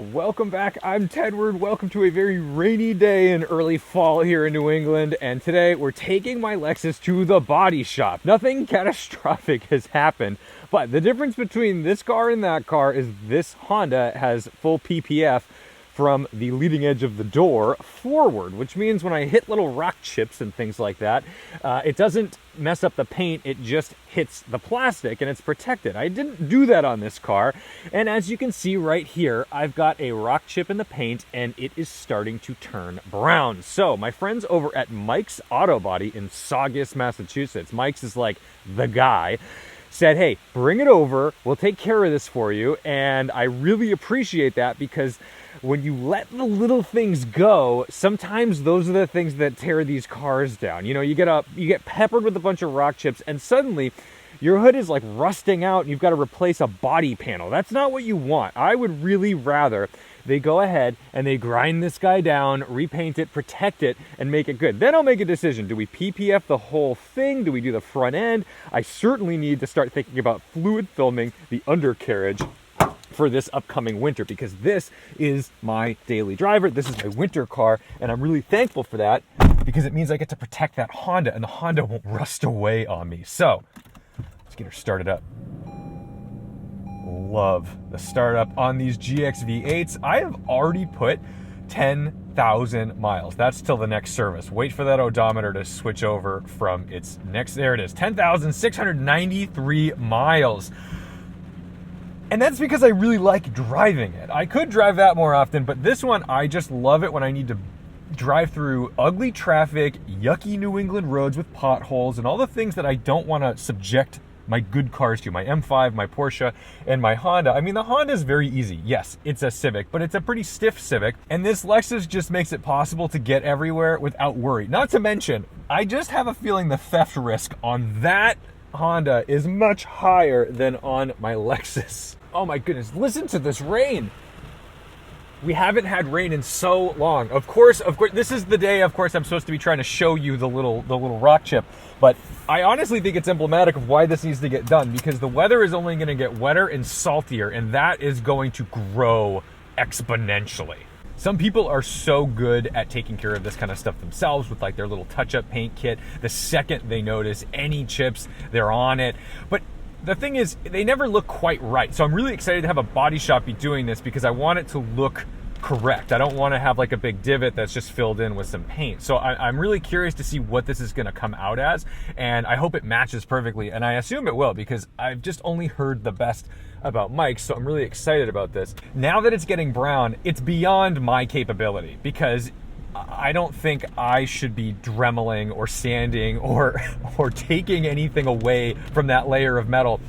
Welcome back, I'm Tedward. Welcome to a very rainy day in early fall here in New England, and today we're taking my Lexus to the body shop. Nothing catastrophic has happened, but the difference between this car and that car is this Honda has full PPF from the leading edge of the door forward, which means when I hit little rock chips and things like that, it doesn't mess up the paint, it just hits the plastic and it's protected. I didn't do that on this car, and as you can see right here, I've got a rock chip in the paint and it is starting to turn brown. So my friends over at Mike's Auto Body in Saugus, Massachusetts, Mike's is like the guy, said, hey, bring it over, we'll take care of this for you. And I really appreciate that, because when you let the little things go, sometimes those are the things that tear these cars down. You know, you get peppered with a bunch of rock chips and suddenly your hood is like rusting out and you've got to replace a body panel. That's not what you want. I would really rather they go ahead and they grind this guy down, repaint it, protect it, and make it good. Then I'll make a decision. Do we PPF the whole thing? Do we do the front end? I certainly need to start thinking about fluid filming the undercarriage for this upcoming winter, because this is my daily driver. This is my winter car, and I'm really thankful for that, because it means I get to protect that Honda, and the Honda won't rust away on me. So let's get her started up. Love the startup on these GX460s. I have already put 10,000 miles. That's till the next service. Wait for that odometer to switch over from its next, there it is, 10,693 miles. And that's because I really like driving it. I could drive that more often, but this one, I just love it when I need to drive through ugly traffic, yucky New England roads with potholes, and all the things that I don't want to subject my good cars to, my M5, my Porsche, and my Honda. I mean, the Honda is very easy. Yes, it's a Civic, but it's a pretty stiff Civic, and this Lexus just makes it possible to get everywhere without worry. Not to mention, I just have a feeling the theft risk on that Honda is much higher than on my Lexus. Oh my goodness, listen to this rain. We haven't had rain in so long. Of course, this is the day, of course, I'm supposed to be trying to show you the little rock chip, but I honestly think it's emblematic of why this needs to get done, because the weather is only gonna get wetter and saltier, and that is going to grow exponentially. Some people are so good at taking care of this kind of stuff themselves with like their little touch-up paint kit. The second they notice any chips, they're on it. But the thing is, they never look quite right. So I'm really excited to have a body shop be doing this, because I want it to look correct. I don't want to have like a big divot that's just filled in with some paint. So I'm really curious to see what this is going to come out as, and I hope it matches perfectly, and I assume it will, because I've just only heard the best about Mike, so I'm really excited about this. Now that it's getting brown, it's beyond my capability, because I don't think I should be dremeling or sanding or taking anything away from that layer of metal,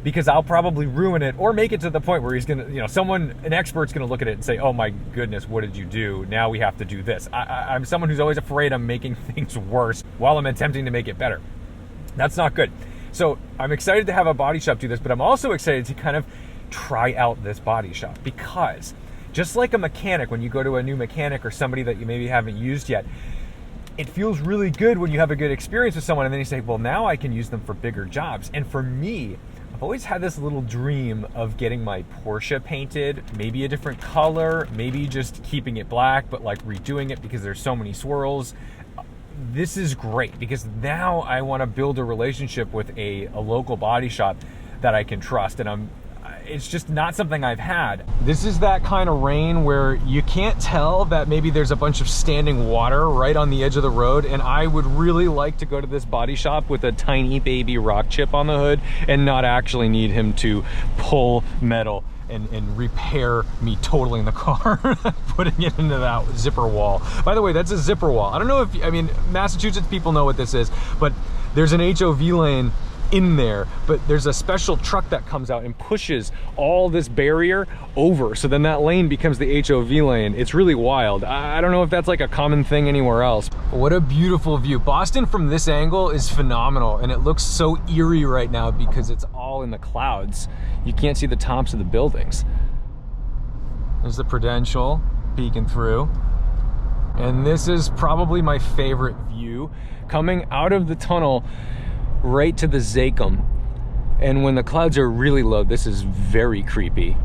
because I'll probably ruin it or make it to the point where he's gonna, an expert's gonna look at it and say, oh my goodness, what did you do? Now we have to do this. I'm someone who's always afraid I'm making things worse while I'm attempting to make it better. That's not good. So I'm excited to have a body shop do this, but I'm also excited to kind of try out this body shop, because just like a mechanic, when you go to a new mechanic or somebody that you maybe haven't used yet, it feels really good when you have a good experience with someone and then you say, well, now I can use them for bigger jobs. And for me, I've always had this little dream of getting my Porsche painted, maybe a different color, maybe just keeping it black, but like redoing it because there's so many swirls. This is great, because now I want to build a relationship with a local body shop that I can trust, and it's just not something I've had. This is that kind of rain where you can't tell that maybe there's a bunch of standing water right on the edge of the road, and I would really like to go to this body shop with a tiny baby rock chip on the hood and not actually need him to pull metal and repair me totaling the car, putting it into that zipper wall. By the way, that's a zipper wall. I don't know if, Massachusetts people know what this is, but there's an HOV lane in there, but there's a special truck that comes out and pushes all this barrier over, so then that lane becomes the HOV lane. It's really wild. I don't know if that's like a common thing anywhere else. What a beautiful view. Boston from this angle is phenomenal, and it looks so eerie right now because it's all in the clouds. You can't see the tops of the buildings. There's the Prudential peeking through, and this is probably my favorite view, coming out of the tunnel right to the Zachem. And when the clouds are really low, this is very creepy.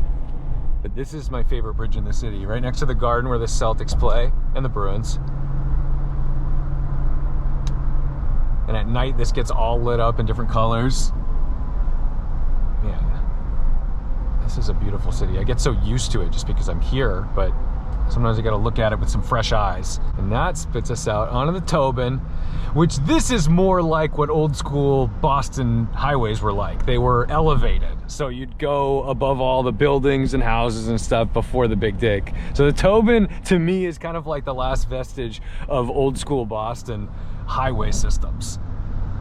But this is my favorite bridge in the city, right next to the garden where the Celtics play and the Bruins. And at night, this gets all lit up in different colors. Man, this is a beautiful city. I get so used to it just because I'm here, but sometimes I gotta look at it with some fresh eyes. And that spits us out onto the Tobin, which this is more like what old school Boston highways were like. They were elevated. So you'd go above all the buildings and houses and stuff before the big dig. So the Tobin, to me, is kind of like the last vestige of old school Boston highway systems.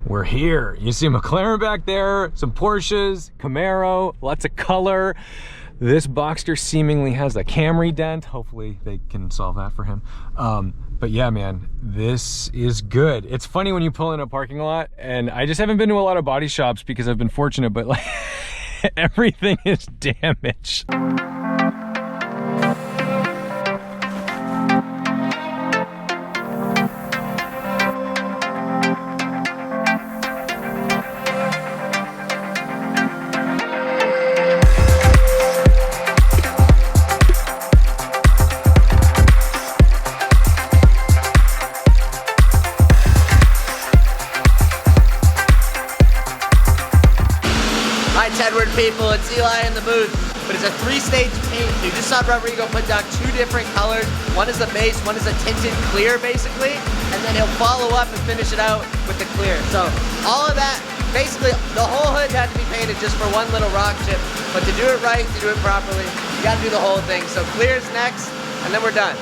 We're here. You see a McLaren back there, some Porsches, Camaro, lots of color. This Boxster seemingly has a Camry dent. Hopefully they can solve that for him. But yeah, man, this is good. It's funny when you pull in a parking lot, and I just haven't been to a lot of body shops because I've been fortunate, but like everything is damaged. Tedward people, it's Eli in the booth, but it's a 3-stage paint. You just saw Rodrigo put down 2 different colors. One is the base, one is a tinted clear basically, and then he'll follow up and finish it out with the clear. So all of that, basically the whole hood had to be painted just for one little rock chip, but to do it right, to do it properly, you gotta do the whole thing. So clear's next, and then we're done.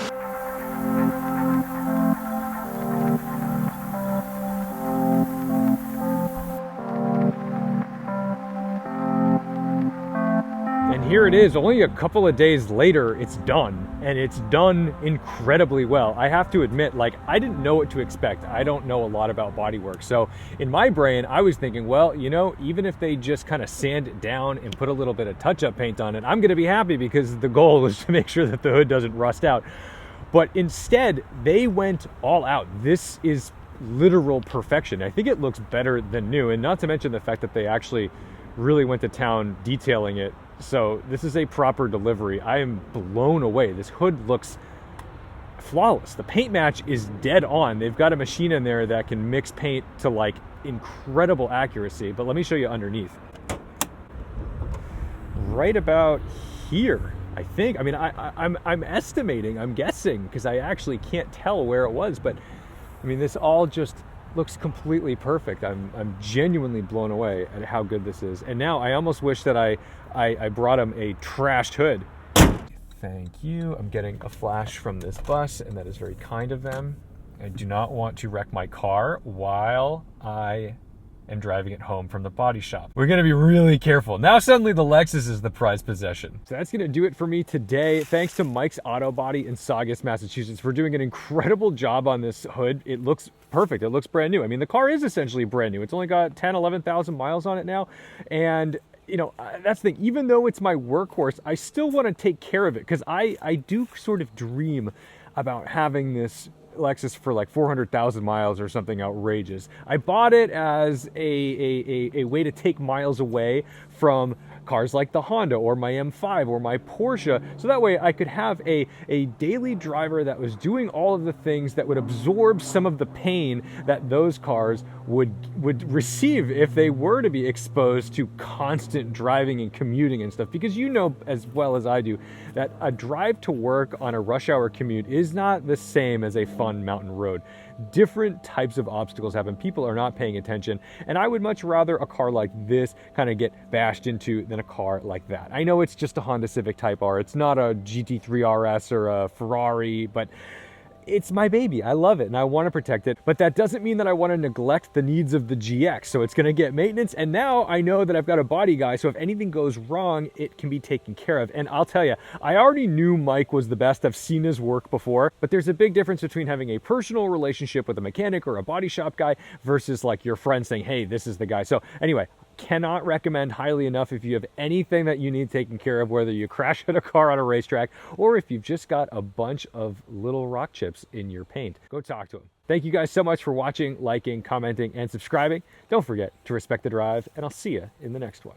Here it is, only a couple of days later, it's done, and it's done incredibly well. I have to admit, like, I didn't know what to expect. I don't know a lot about bodywork. So in my brain, I was thinking, well, you know, even if they just kind of sand it down and put a little bit of touch-up paint on it, I'm gonna be happy because the goal is to make sure that the hood doesn't rust out. But instead, they went all out. This is literal perfection. I think it looks better than new, and not to mention the fact that they actually really went to town detailing it. So this is a proper delivery. I am blown away. This hood looks flawless. The paint match is dead on. They've got a machine in there that can mix paint to like incredible accuracy. But let me show you underneath. Right about here, I think. I mean, I'm estimating, I'm guessing, because I actually can't tell where it was. But I mean, this all just looks completely perfect. I'm genuinely blown away at how good this is. And now I almost wish that I brought him a trashed hood. Thank you. I'm getting a flash from this bus, and that is very kind of them. I do not want to wreck my car while I am driving it home from the body shop. We're gonna be really careful. Now suddenly the Lexus is the prized possession. So that's gonna do it for me today. Thanks to Mike's Auto Body in Saugus, Massachusetts for doing an incredible job on this hood. It looks perfect. It looks brand new. I mean, the car is essentially brand new. It's only got 10, 11,000 miles on it now. And you know, that's the thing. Even though it's my workhorse, I still want to take care of it because I do sort of dream about having this Lexus for like 400,000 miles or something outrageous. I bought it as a way to take miles away from cars like the Honda or my M5 or my Porsche, so that way I could have a daily driver that was doing all of the things that would absorb some of the pain that those cars would receive if they were to be exposed to constant driving and commuting and stuff. Because you know as well as I do that a drive to work on a rush hour commute is not the same as a fun mountain road. Different types of obstacles happen. People are not paying attention, and I would much rather a car like this kind of get bashed into than a car like that. I know it's just a Honda Civic Type R. It's not a GT3 RS or a Ferrari, but it's my baby. I love it and I want to protect it, but that doesn't mean that I want to neglect the needs of the GX. So it's going to get maintenance, and now I know that I've got a body guy, so if anything goes wrong, it can be taken care of. And I'll tell you, I already knew Mike was the best. I've seen his work before, but there's a big difference between having a personal relationship with a mechanic or a body shop guy versus like your friend saying, hey, this is the guy. So anyway, cannot recommend highly enough if you have anything that you need taken care of, whether you crash at a car on a racetrack or if you've just got a bunch of little rock chips in your paint. Go talk to them. Thank you guys so much for watching, liking, commenting, and subscribing. Don't forget to respect the drive, and I'll see you in the next one.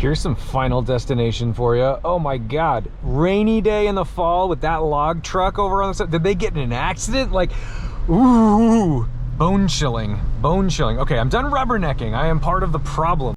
Here's some Final Destination for you. Oh my God, rainy day in the fall with that log truck over on the side. Did they get in an accident? Like, ooh, bone chilling, bone chilling. Okay, I'm done rubbernecking. I am part of the problem.